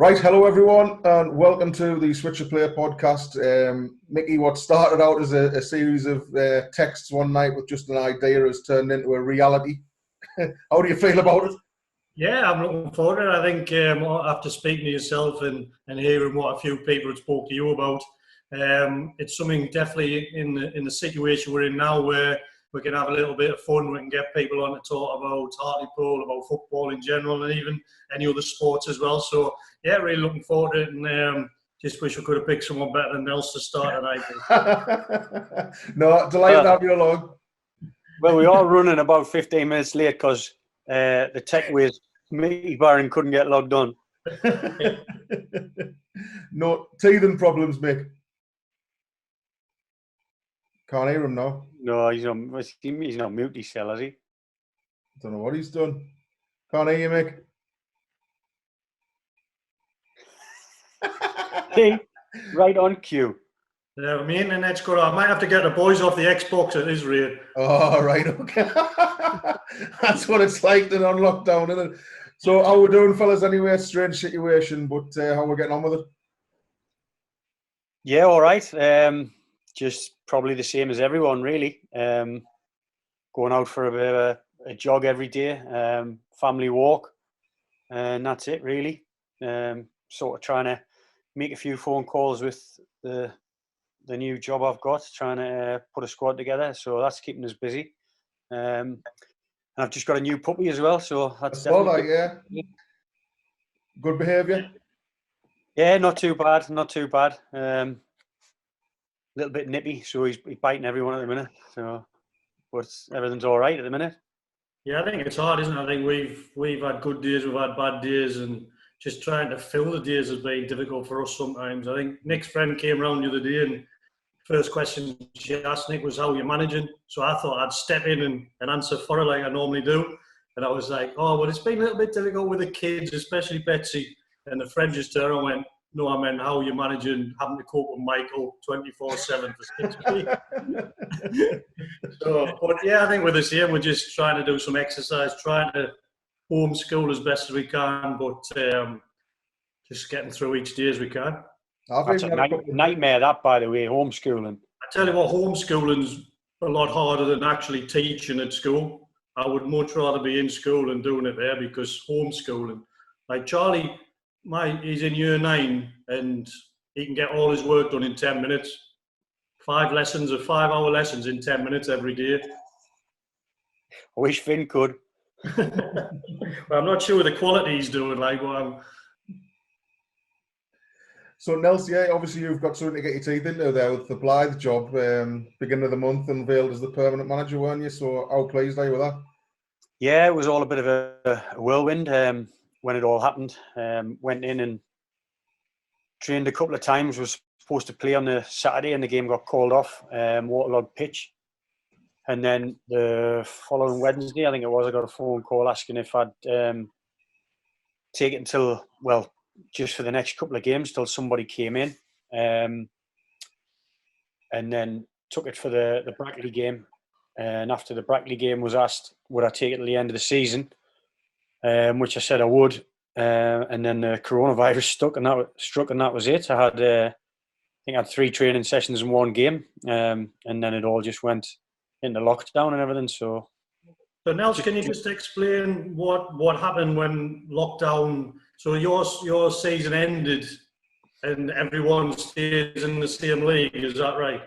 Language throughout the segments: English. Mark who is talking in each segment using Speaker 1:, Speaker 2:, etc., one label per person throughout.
Speaker 1: Right, hello everyone, and welcome to the Switcher Player podcast. Micky, what started out as a series of texts one night with just an idea has turned into a reality. How do you feel about it?
Speaker 2: Yeah, I'm looking forward to it. I think after speaking to yourself and hearing what a few people have spoke to you about, it's something definitely in the situation we're in now where we can have a little bit of fun. We can get people on to talk about Hartlepool, about football in general, and even any other sports as well. So, yeah, really looking forward to it, and just wish we could have picked someone better than Nels to start tonight.
Speaker 1: No, delighted to have you along.
Speaker 3: Well, we are running about 15 minutes late because the tech whiz, Micky Barron, couldn't get logged on.
Speaker 1: No teething problems, Mick. Can't hear him now.
Speaker 3: No, he's not mute, he still, has he?
Speaker 1: Don't know what he's done. Can't hear you, Mick.
Speaker 3: See, right on cue.
Speaker 2: Yeah, my internet's good. I might have to get the boys off the Xbox at this rate.
Speaker 1: Oh, right, okay. That's what it's like then on lockdown, isn't it? So how we doing, fellas, anyway? Strange situation, but how we're getting on with it?
Speaker 3: Yeah, all right. Just probably the same as everyone, really. Going out for a bit of a jog every day, family walk, and that's it, really. Sort of trying to make a few phone calls with the new job I've got, trying to put a squad together. So that's keeping us busy. And I've just got a new puppy as well, so that's definitely
Speaker 1: yeah. Good behaviour.
Speaker 3: Yeah, not too bad. Not too bad. A little bit nippy, so he's biting everyone at the minute. So, but everything's all right at the minute.
Speaker 2: Yeah, I think it's hard, isn't it? I think we've had good days, we've had bad days, and just trying to fill the days has been difficult for us sometimes. I think Nick's friend came round the other day, and first question she asked Nick was, "How are you managing?" So I thought I'd step in and answer for her like I normally do. And I was like, "Oh, well, it's been a little bit difficult with the kids, especially Betsy." And the friend just turned and went, "No, I meant how are you managing having to cope with Michael 24/7 for 6 weeks?" So, but yeah, I think we're the same. We're just trying to do some exercise, trying to homeschool as best as we can, but just getting through each day as we can.
Speaker 3: That's a nightmare, that, by the way, homeschooling.
Speaker 2: I tell you what, homeschooling's a lot harder than actually teaching at school. I would much rather be in school and doing it there, because homeschooling, like Charlie, he's in year 9 and he can get all his work done in 10 minutes. 5 lessons, 5-hour lessons in 10 minutes every day.
Speaker 3: I wish Finn could.
Speaker 2: Well, I'm not sure the quality he's doing.
Speaker 1: So, Nels, yeah, obviously you've got something to get your teeth into there with the Blyth job. Beginning of the month, unveiled as the permanent manager, weren't you? So, how pleased are you with that?
Speaker 3: Yeah, it was all a bit of a whirlwind when it all happened. Went in and trained a couple of times. Was supposed to play on the Saturday, and the game got called off. Waterlogged pitch. And then the following Wednesday, I think it was, I got a phone call asking if I'd take it until, well, just for the next couple of games till somebody came in, and then took it for the Brackley game. And after the Brackley game, was asked would I take it till the end of the season, which I said I would. And then the coronavirus struck, and that was it. I think I had 3 training sessions in one game, and then it all just went into lockdown and everything. So
Speaker 2: Nels, can you just explain what happened when lockdown? So your season ended, and everyone stays in the same league. Is that right?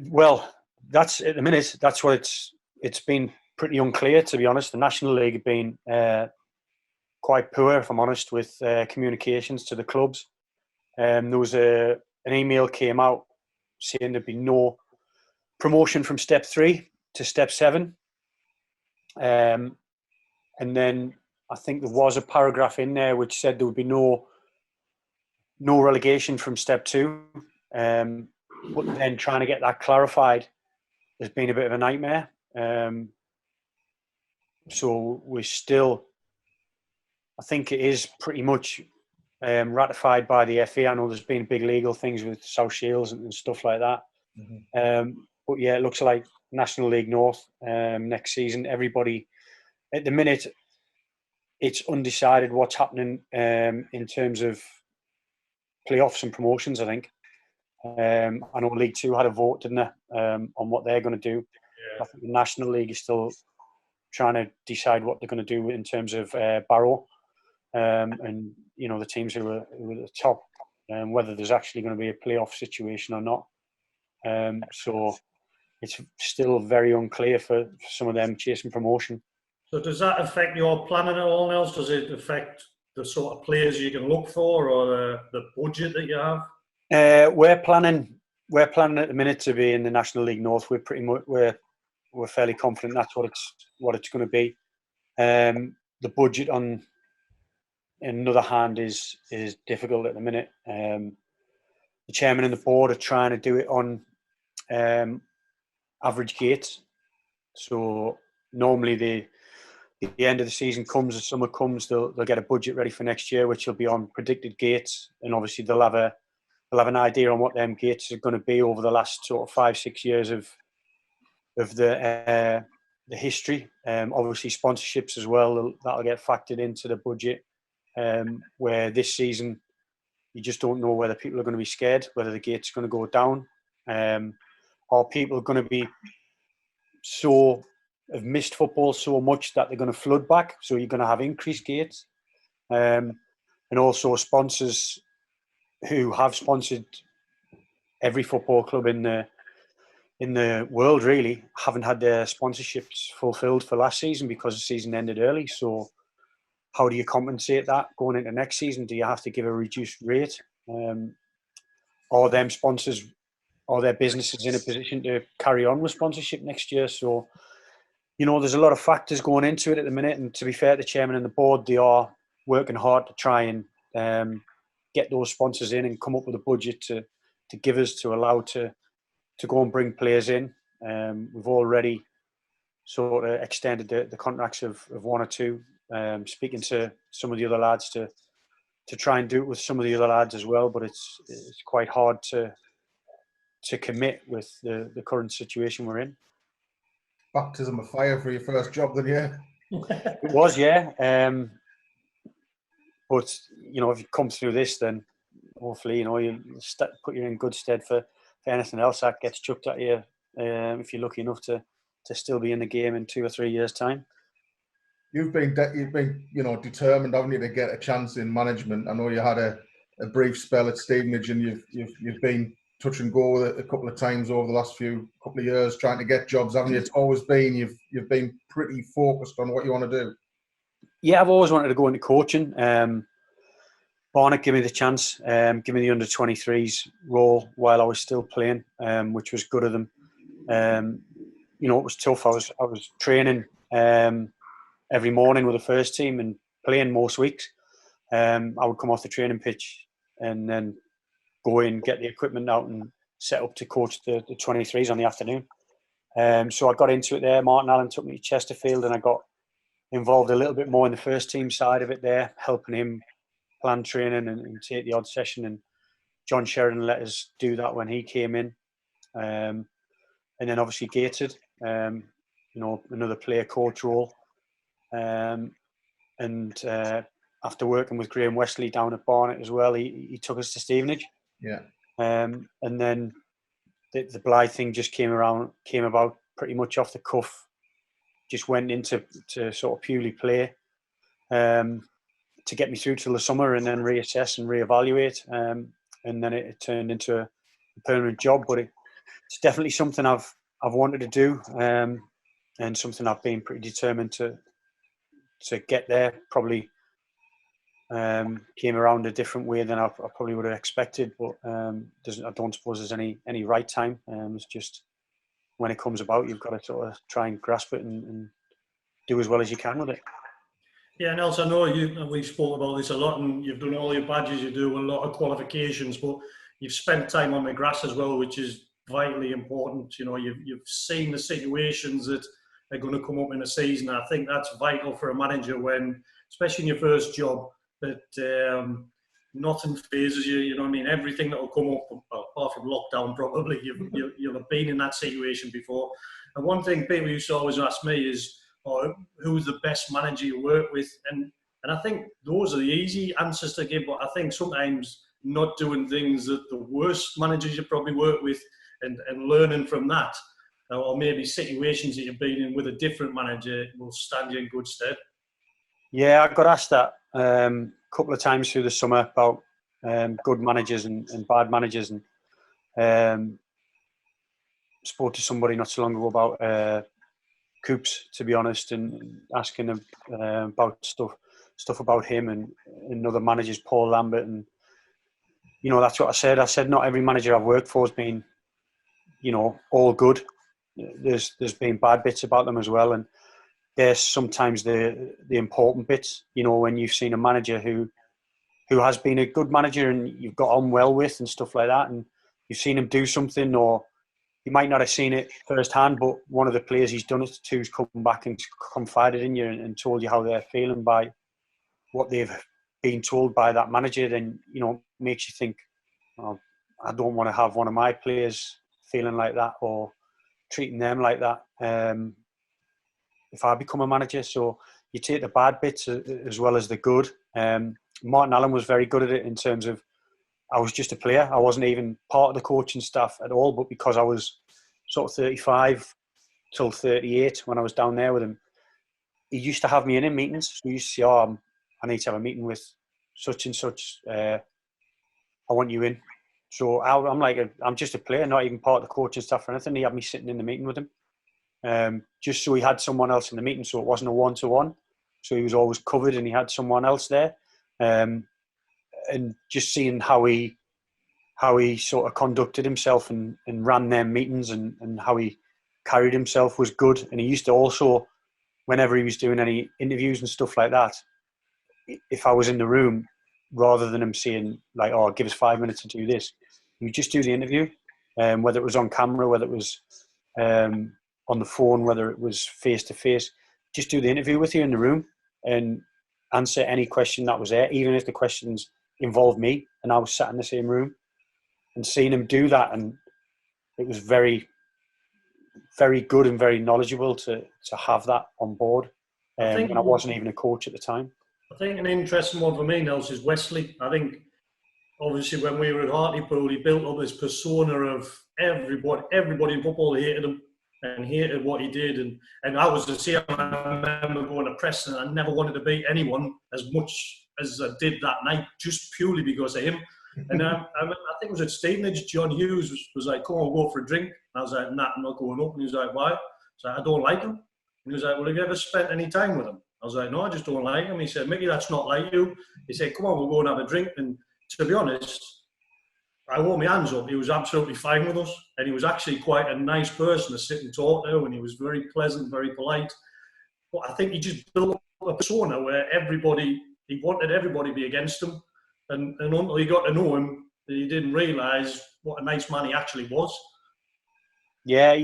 Speaker 3: Well, that's at the minute. That's what it's been pretty unclear, to be honest. The National League have been quite poor, if I'm honest, with communications to the clubs. There was an email came out saying there'd be no promotion from Step 3 to Step 7. And then I think there was a paragraph in there which said there would be no relegation from Step 2. But then trying to get that clarified has been a bit of a nightmare. So we're still, I think it is pretty much ratified by the FA. I know there's been big legal things with South Shields and stuff like that. Mm-hmm. But yeah, it looks like National League North next season. Everybody, at the minute, it's undecided what's happening in terms of playoffs and promotions, I think. I know League Two had a vote, didn't they, on what they're going to do.
Speaker 2: Yeah.
Speaker 3: I think the National League is still trying to decide what they're going to do in terms of Barrow and the teams who are at the top, whether there's actually going to be a playoff situation or not. So it's still very unclear for some of them chasing promotion.
Speaker 2: So does that affect your planning at all, Nels? Does it affect the sort of players you can look for, or the budget that you have?
Speaker 3: We're planning at the minute to be in the National League North. We're fairly confident that's what it's going to be. The budget on another hand is difficult at the minute. The chairman and the board are trying to do it on average gates. So normally the end of the season comes, the summer comes, they'll get a budget ready for next year, which will be on predicted gates, and obviously they'll have an idea on what them gates are going to be over the last sort of 5-6 years of the history. Obviously sponsorships as well, that'll get factored into the budget. Where this season you just don't know whether people are going to be scared, whether the gate's going to go down, or people are going to be have missed football so much that they're going to flood back. So you're going to have increased gates, and also sponsors who have sponsored every football club in the world really haven't had their sponsorships fulfilled for last season because the season ended early. So how do you compensate that going into next season? Do you have to give a reduced rate? Or them sponsors or their businesses in a position to carry on with sponsorship next year? So, there's a lot of factors going into it at the minute. And to be fair, the chairman and the board, they are working hard to try and get those sponsors in and come up with a budget to give us to allow to go and bring players in. We've already sort of extended the contracts of one or two. Speaking to some of the other lads to try and do it with some of the other lads as well, but it's quite hard to commit with the current situation we're in.
Speaker 1: Baptism of fire for your first job, then, yeah.
Speaker 3: It was, yeah. But if you come through this, then hopefully you put you in good stead for anything else that gets chucked at you. If you're lucky enough to still be in the game in 2 or 3 years' time.
Speaker 1: You've been determined, haven't you, to get a chance in management. I know you had a brief spell at Stevenage, and you've been touch and go with it a couple of times over the last couple of years, trying to get jobs, haven't you? It's always been you've been pretty focused on what you want to do.
Speaker 3: Yeah, I've always wanted to go into coaching. Barnet gave me the chance, give me the under-23s role while I was still playing, which was good of them. It was tough. I was training every morning with the first team and playing most weeks. I would come off the training pitch and then go in, get the equipment out and set up to coach the 23s on the afternoon. So I got into it there. Martin Allen took me to Chesterfield and I got involved a little bit more in the first team side of it there, helping him plan training and take the odd session. And John Sheridan let us do that when he came in. And then obviously Gated, another player coach role. And after working with Graham Wesley down at Barnet as well, he took us to Stevenage.
Speaker 1: Yeah.
Speaker 3: And then the Blyth thing just came about pretty much off the cuff. Just went into sort of purely play to get me through till the summer and then reassess and reevaluate. And then it turned into a permanent job. But it's definitely something I've wanted to do, and something I've been pretty determined to get there. Probably came around a different way than I probably would have expected, but I don't suppose there's any right time. It's just when it comes about, you've got to sort of try and grasp it and do as well as you can with it.
Speaker 2: Yeah, Nels, I know we've spoke about this a lot, and you've done all your badges, you do a lot of qualifications, but you've spent time on the grass as well, which is vitally important. You've seen the situations that are going to come up in a season. I think that's vital for a manager when, especially in your first job, that nothing phases you. You know what I mean? Everything that will come up, well, apart from lockdown, probably you'll have been in that situation before. And one thing people used to always ask me is, who's the best manager you work with? And And I think those are the easy answers to give, but I think sometimes not doing things that the worst managers you probably work with and learning from that, or maybe situations that you've been in with a different manager will stand you in good stead.
Speaker 3: Yeah, I got asked that a couple of times through the summer about good managers and bad managers, and spoke to somebody not so long ago about Coops, to be honest, and asking him about stuff about him and other managers, Paul Lambert, and that's what I said. I said not every manager I've worked for has been, all good. There's been bad bits about them as well, and there's sometimes the important bits. When you've seen a manager who has been a good manager and you've got on well with and stuff like that, and you've seen him do something, or you might not have seen it firsthand, but one of the players he's done it to has come back and confided in you and told you how they're feeling by what they've been told by that manager, then, makes you think, well, I don't want to have one of my players feeling like that or treating them like that if I become a manager. So you take the bad bits as well as the good. Martin Allen was very good at it in terms of, I was just a player. I wasn't even part of the coaching staff at all, but because I was sort of 35 till 38 when I was down there with him, he used to have me in meetings. So he used to say, I need to have a meeting with such and such. I want you in. So I'm just a player, not even part of the coaching staff or anything. He had me sitting in the meeting with him, just so he had someone else in the meeting. So it wasn't a one-to-one. So he was always covered and he had someone else there. And just seeing how he sort of conducted himself and ran their meetings and how he carried himself was good. And he used to also, whenever he was doing any interviews and stuff like that, if I was in the room, rather than him saying like, give us 5 minutes to do this, he would just do the interview, whether it was on camera, whether it was on the phone, whether it was face-to-face, just do the interview with you in the room and answer any question that was there, even if the questions involved me and I was sat in the same room. And seeing him do that, and it was very, very good and very knowledgeable to have that on board when I wasn't even a coach at the time.
Speaker 2: I think an interesting one for me, Nels, is Wesley. I think obviously when we were at Hartlepool, he built up this persona of everybody in football hated him and hated what he did. And I was the same. I remember going to Preston, and I never wanted to beat anyone as much as I did that night, just purely because of him. And I think it was at Stevenage, John Hughes was like, come on, we'll go for a drink. And I was like, nah, I'm not going up. And he was like, why? I was like, I don't like him. And he was like, well, have you ever spent any time with him? I was like, no, I just don't like him. He said, Micky, that's not like you. He said, come on, we'll go and have a drink. And to be honest, I wore my hands up. He was absolutely fine with us. And he was actually quite a nice person to sit and talk to. And he was very pleasant, very polite. But I think he just built up a persona where he wanted everybody to be against him. And until he got to know him, he didn't realise what a nice man he actually was.
Speaker 3: Yeah,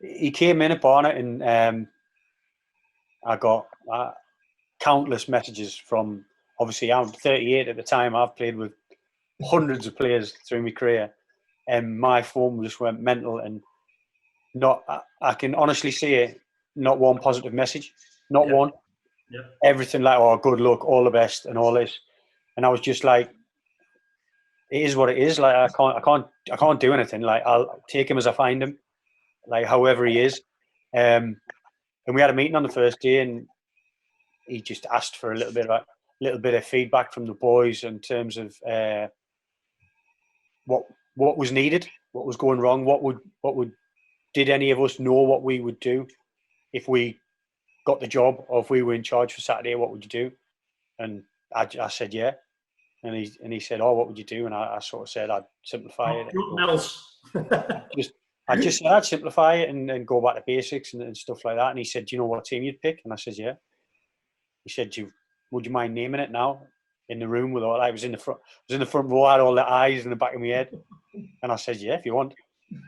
Speaker 3: he came in upon it, and I got countless messages from, obviously I'm 38 at the time, I've played with hundreds of players through my career, and my phone just went mental, and I can honestly say not one positive message, not one.
Speaker 2: Yeah.
Speaker 3: Everything like, good luck, all the best, and all this. And I was just like, it is what it is. Like I can't do anything. Like I'll take him as I find him, like however he is. And we had a meeting on the first day, and he just asked for a little bit of feedback from the boys in terms of what was needed, what was going wrong, did any of us know what we would do if we got the job, or if we were in charge for Saturday, what would you do? And I said, yeah. And he said, what would you do? And I sort of said, I'd simplify it.
Speaker 2: Nothing else.
Speaker 3: I just said I'd simplify it and go back to basics and stuff like that. And he said, do you know what team you'd pick? And I said, yeah. He said, would you mind naming it now in the room with all? I was in the front row, I had all the eyes in the back of my head. And I said, yeah, if you want.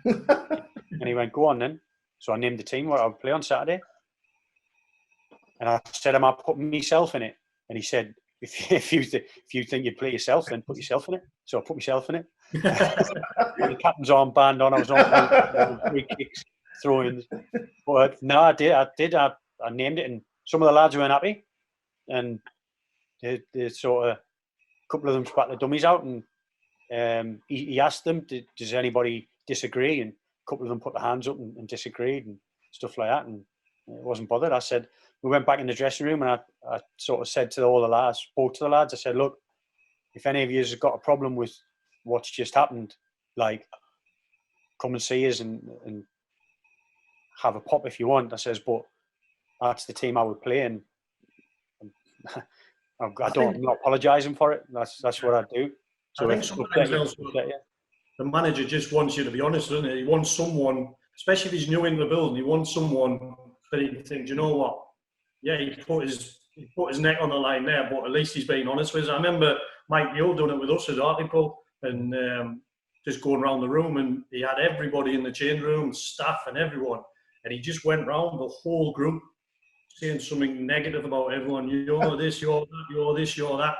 Speaker 3: And he went, go on then. So I named the team where I would play on Saturday. And I said, am I putting myself in it? And he said, if you think you'd play yourself, then put yourself in it. So I put myself in it. The captain's armband on. I was on free kicks, throw-ins. But no, I did. I named it, and some of the lads weren't happy. And They sort of, a couple of them spat the dummies out, and he asked them, does anybody disagree? And a couple of them put their hands up and disagreed and stuff like that, and it wasn't bothered. I said, we went back in the dressing room, and I sort of said to all the lads, spoke to the lads, I said, look, if any of you has got a problem with what's just happened, like, come and see us and have a pop if you want. I says, but that's the team I would play, and I'm not apologising for it. That's what I do. So
Speaker 2: I think sometimes the manager just wants you to be honest, doesn't he? He wants someone, especially if he's new in the building, he wants someone that he can think, do you know what? Yeah, he put his neck on the line there, but at least he's being honest with us. I remember Mike Mule doing it with us at Hartlepool, and just going around the room, and he had everybody in the change room, staff and everyone, and he just went round the whole group saying something negative about everyone. You're this, you're that, you're this, you're that.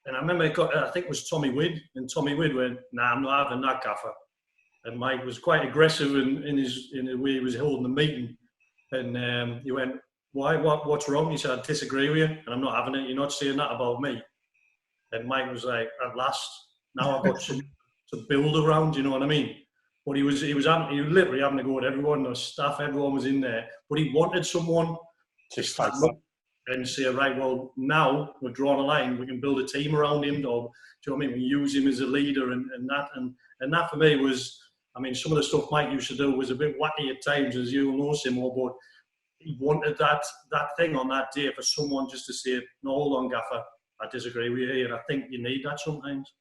Speaker 2: And I remember I think it was Tommy Widd, and Tommy Widd went, nah, I'm not having that, gaffer. And Mike was quite aggressive in the way he was holding the meeting. And he went, why? What's wrong? He said, I disagree with you, and I'm not having it. You're not saying that about me. And Mike was like, at last, now I've got something to build around, you know what I mean? But he was literally having to go with everyone, the staff, everyone was in there. But he wanted someone to stand up and say, right, well, now we're drawing a line, we can build a team around him, or do you know what I mean? We use him as a leader and that. And that for me was, I mean, some of the stuff Mike used to do was a bit wacky at times, as you'll know, Simo, but he wanted that thing on that day for someone just to say, no, hold on, gaffer, I disagree with you, and I think you need that sometimes.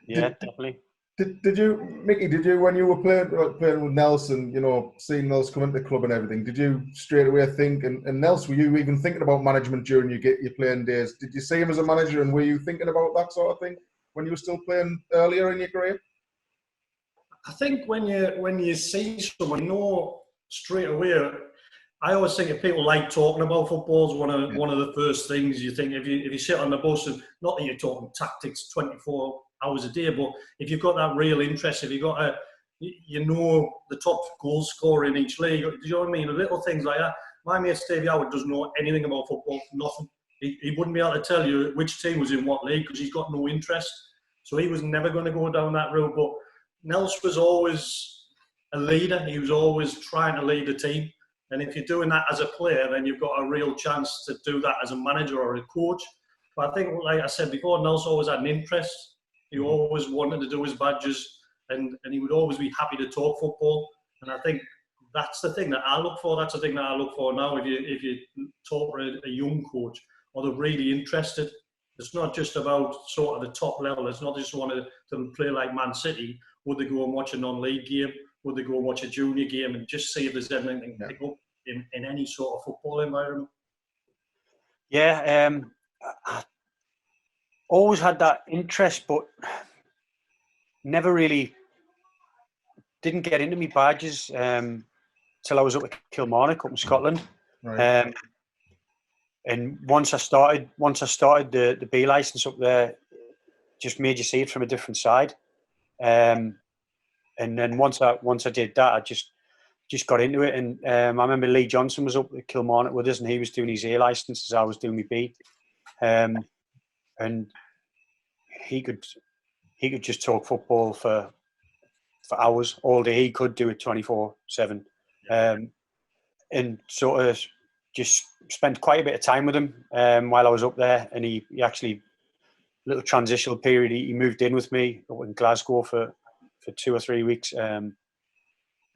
Speaker 3: Yeah, definitely.
Speaker 1: Did you, Micky, when you were playing with Nelson, you know, seeing Nelson come into the club and everything, did you straight away think, and Nelson, were you even thinking about management during your playing days? Did you see him as a manager, and were you thinking about that sort of thing when you were still playing earlier in your career?
Speaker 2: I think when you see someone, you know straight away. I always think if people like talking about football, is one of the first things you think. If you sit on the bus, and not that you're talking tactics 24 hours a day, but if you've got that real interest, if you've got the top goal scorer in each league, do you know what I mean? Little things like that. My mate Stevie Howard doesn't know anything about football, nothing. He wouldn't be able to tell you which team was in what league because he's got no interest. So he was never going to go down that route. But Nels was always a leader. He was always trying to lead a team. And if you're doing that as a player, then you've got a real chance to do that as a manager or a coach. But I think, like I said before, Nels always had an interest. He always wanted to do his badges, and he would always be happy to talk football. And I think that's the thing that I look for. That's the thing that I look for now. If you talk to a young coach, or they're really interested, it's not just about sort of the top level. It's not just wanting to play like Man City. Would they go and watch a non-league game? Would they go and watch a junior game and just see if there's anything to pick up in any sort of football environment?
Speaker 3: Yeah, I always had that interest, but never really didn't get into me badges till I was up at Kilmarnock up in Scotland.
Speaker 1: Right.
Speaker 3: And once I started the B license up there, just made you see it from a different side. And then once I did that, I just got into it. And I remember Lee Johnson was up at Kilmarnock with us, and he was doing his A license as I was doing my B. And he could just talk football for hours all day. He could do it 24/7, and sort of just spent quite a bit of time with him while I was up there. And he actually, little transitional period, he moved in with me up in Glasgow for 2 or 3 weeks, and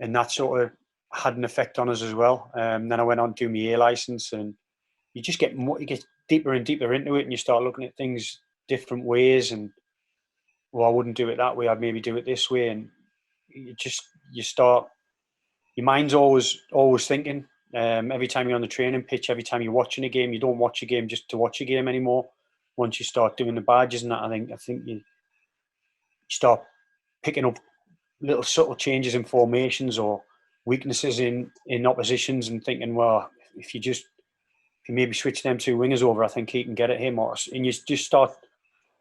Speaker 3: that sort of had an effect on us as well. Then I went on to do my A license, and you just get deeper and deeper into it, and you start looking at things different ways. And well, I wouldn't do it that way. I'd maybe do it this way, and you start. Your mind's always thinking. Every time you're on the training pitch, every time you're watching a game, you don't watch a game just to watch a game anymore. Once you start doing the badges and that, I think you start picking up little subtle changes in formations or weaknesses in oppositions, and thinking, well, if you maybe switch them two wingers over, I think he can get at him. And you just start.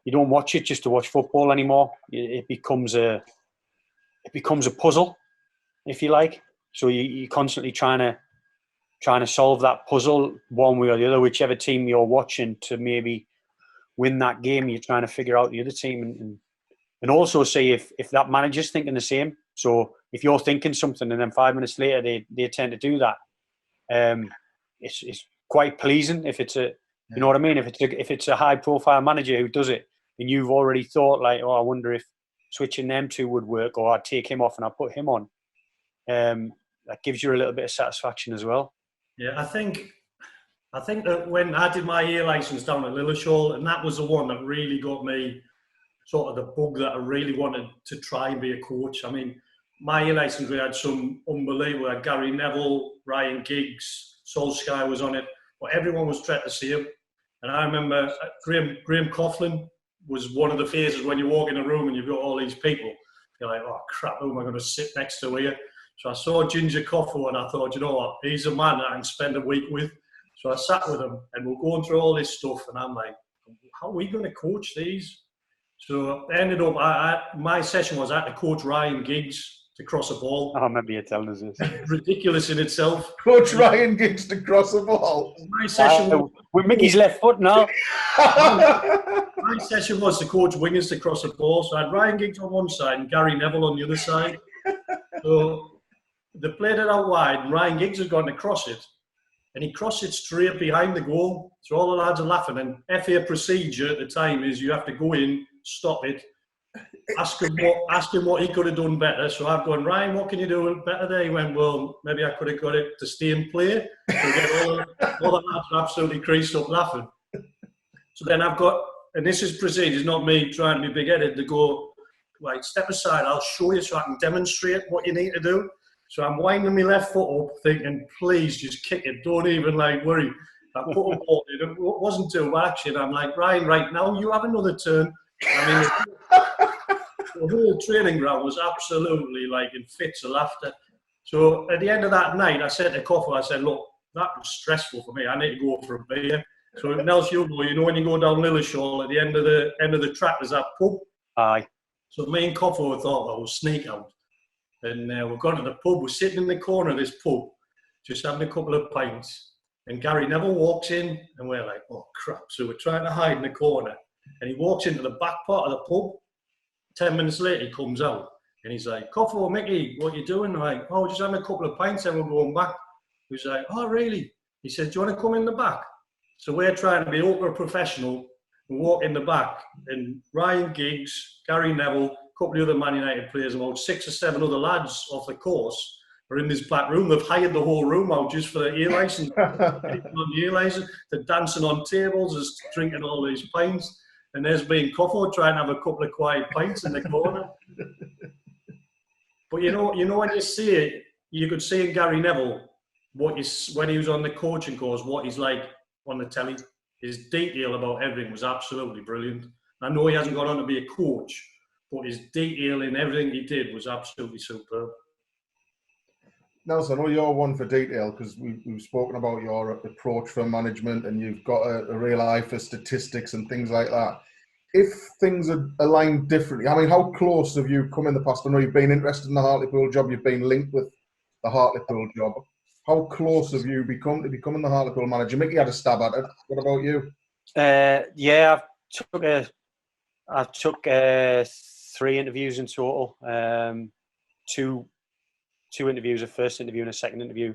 Speaker 3: You don't watch it just to watch football anymore. It becomes a puzzle, if you like. So you're constantly trying to trying to solve that puzzle one way or the other, whichever team you're watching to maybe win that game. You're trying to figure out the other team and also see if that manager's thinking the same. So if you're thinking something and then 5 minutes later they tend to do that, it's quite pleasing if it's a, you know what I mean? If it's a high profile manager who does it and you've already thought like, oh, I wonder if switching them two would work, or I'd take him off and I'd put him on. That gives you a little bit of satisfaction as well.
Speaker 2: Yeah, I think that when I did my year license down at Lilleshall, and that was the one that really got me sort of the bug that I really wanted to try and be a coach. I mean, my year license, we had some unbelievable, we had Gary Neville, Ryan Giggs, Solskjaer was on it, but everyone was trying to see him. And I remember Graham Coughlin was one of the phases when you walk in a room and you've got all these people. You're like, oh crap, who am I going to sit next to here? So I saw Ginger Coffo and I thought, you know what, he's a man that I can spend a week with. So I sat with him and we're going through all this stuff and I'm like, how are we going to coach these? So I ended up, my session was I had to coach Ryan Giggs to cross a ball.
Speaker 3: I remember you telling us this.
Speaker 2: Ridiculous in itself.
Speaker 1: Coach Ryan Giggs to cross a ball.
Speaker 2: My session
Speaker 3: with Mickey's left foot now.
Speaker 2: My session was to coach wingers to cross a ball. So I had Ryan Giggs on one side and Gary Neville on the other side. So they played it out wide and Ryan Giggs had gone to cross it. And he crossed it straight behind the goal. So all the lads are laughing. And FA procedure at the time is you have to go in, stop it, ask him what he could have done better. So I've gone, Ryan, what can you do better there? He went, well, maybe I could have got it to stay and play. So get all the lads are absolutely creased up laughing. So then I've got, and this is procedure, it's not me trying to be big-headed, to go, right, step aside, I'll show you so I can demonstrate what you need to do. So I'm winding my left foot up, thinking, please just kick it. Don't even worry. I put a ball in. It wasn't too bad, actually. And I'm like, Ryan, right now you have another turn. I mean, the whole training ground was absolutely in fits of laughter. So at the end of that night, I said to Coffo, I said, look, that was stressful for me. I need to go for a beer. So Nels, you know when you go down Lilleshall, at the end of the track, there's that pub.
Speaker 3: Aye.
Speaker 2: So me and Coffo thought, well, we'll sneak out. And we've gone to the pub. We're sitting in the corner of this pub, just having a couple of pints. And Gary Neville walks in, and we're like, oh, crap. So we're trying to hide in the corner. And he walks into the back part of the pub. 10 minutes later, he comes out. And he's like, Coffo, Mickey, what you doing? I'm like, oh, just having a couple of pints and we're going back. He's like, oh, really? He said, do you want to come in the back? So we're trying to be ultra professional. We walk in the back. And Ryan Giggs, Gary Neville, a couple of other Man United players, about 6 or 7 other lads off the course are in this back room. They've hired the whole room out just for the ear license. They're dancing on tables, they're drinking all these pints. And there's been Coffo trying to have a couple of quiet pints in the corner. But you know when you see it, you could see in Gary Neville when he was on the coaching course, what he's like on the telly. His detail about everything was absolutely brilliant. I know he hasn't gone on to be a coach, but his detail in everything he did was absolutely superb.
Speaker 1: Nelson, I know you're one for detail because we've spoken about your approach for management and you've got a real eye for statistics and things like that. If things are aligned differently, I mean, how close have you come in the past? I know you've been interested in the Hartlepool job, you've been linked with the Hartlepool job. How close have you become to becoming the Hartlepool manager? Mickey had a stab at it. What about you?
Speaker 3: Yeah, I took 3 interviews in total. Two interviews, a first interview and a second interview,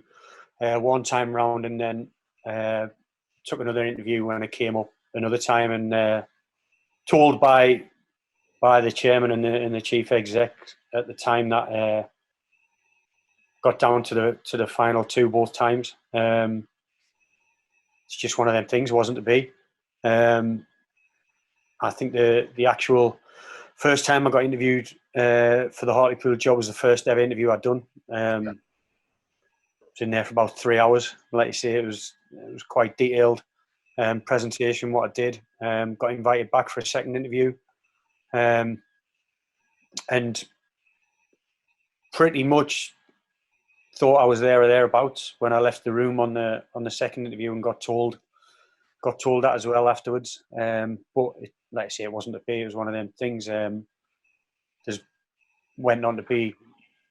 Speaker 3: one time round, and then took another interview when it came up another time, and told by the chairman and the chief exec at the time that got down to the final 2 both times. It's just one of them things, wasn't to be. I think the actual first time I got interviewed for the Hartlepool job was the first ever interview I'd done. I was in there for about 3 hours. Like you say, it was quite detailed presentation what I did. Got invited back for a second interview, and pretty much thought I was there or thereabouts when I left the room on the second interview and got told that as well afterwards. But like I say, it wasn't to be. It was one of them things. There's went on to be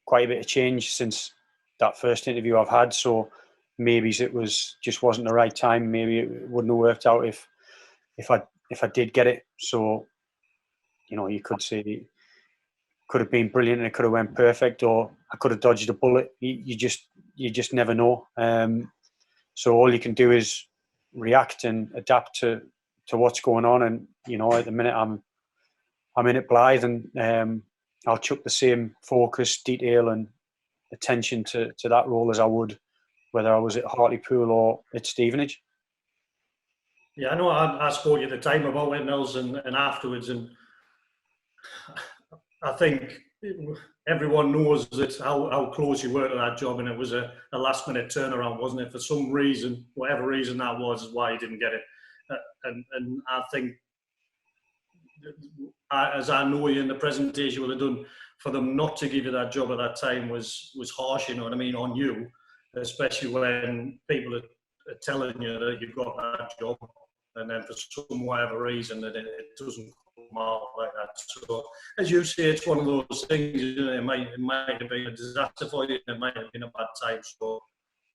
Speaker 3: quite a bit of change since that first interview I've had. So maybe it just wasn't the right time. Maybe it wouldn't have worked out if I did get it. So, you could say it could have been brilliant and it could have went perfect, or I could have dodged a bullet. You just never know. So all you can do is react and adapt to what's going on. And at the minute I'm in at Blyth, and I'll chuck the same focus, detail, and attention to that role as I would whether I was at Hartlepool or at Stevenage.
Speaker 2: Yeah, I know I spoke at the time about it, Nels, and afterwards, and I think everyone knows that how close you were to that job, and it was a last-minute turnaround, wasn't it? For some reason, whatever reason that was, is why you didn't get it. And I think, as I know you in the presentation would have done, for them not to give you that job at that time was harsh, you know what I mean, on you, especially when people are telling you that you've got that job, and then for some whatever reason that it doesn't come out like that. So, as you say, it's one of those things. It might have been a disaster for you. It might have been a bad time. So,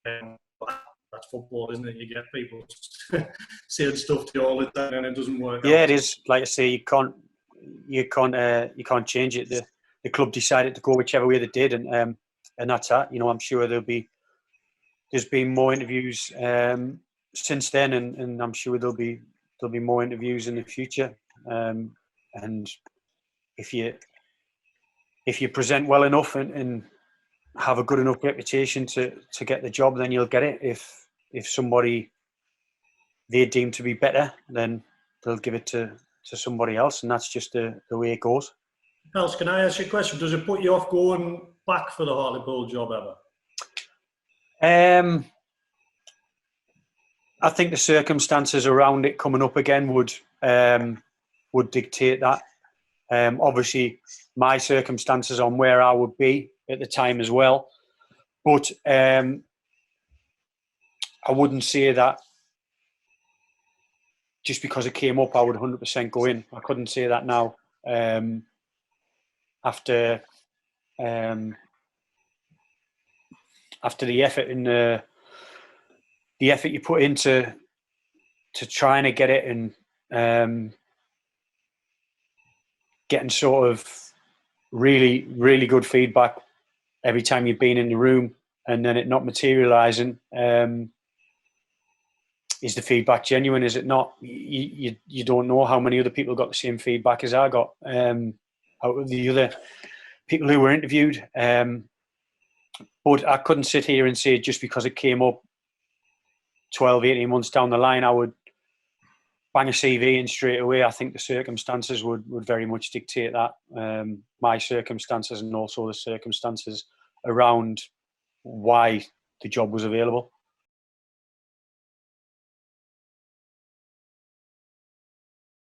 Speaker 2: that's football, isn't it? You get people saying stuff to you all the time, and it doesn't work.
Speaker 3: Yeah, it is. Like I say, you can't change it. The club decided to go whichever way they did, and that's that. I'm sure there's been more interviews since then, and I'm sure there'll be more interviews in the future. And if you present well enough and have a good enough reputation to get the job, then you'll get it. If somebody they deem to be better, then they'll give it to somebody else, and that's just the way it goes.
Speaker 2: Nels, can I ask you a question? Does it put you off going back for the Hartlepool job ever?
Speaker 3: I think the circumstances around it coming up again would dictate that. Obviously, my circumstances on where I would be at the time as well, but I wouldn't say that just because it came up I would 100% go in. I couldn't say that now. After the effort and the effort you put into trying to get it, and getting sort of really, really good feedback every time you've been in the room, and then it not materialising. Is the feedback genuine? Is it not? You don't know how many other people got the same feedback as I got out of the other people who were interviewed. But I couldn't sit here and say just because it came up 12, 18 months down the line, I would bang a CV in straight away. I think the circumstances would very much dictate that. My circumstances, and also the circumstances around why the job was available.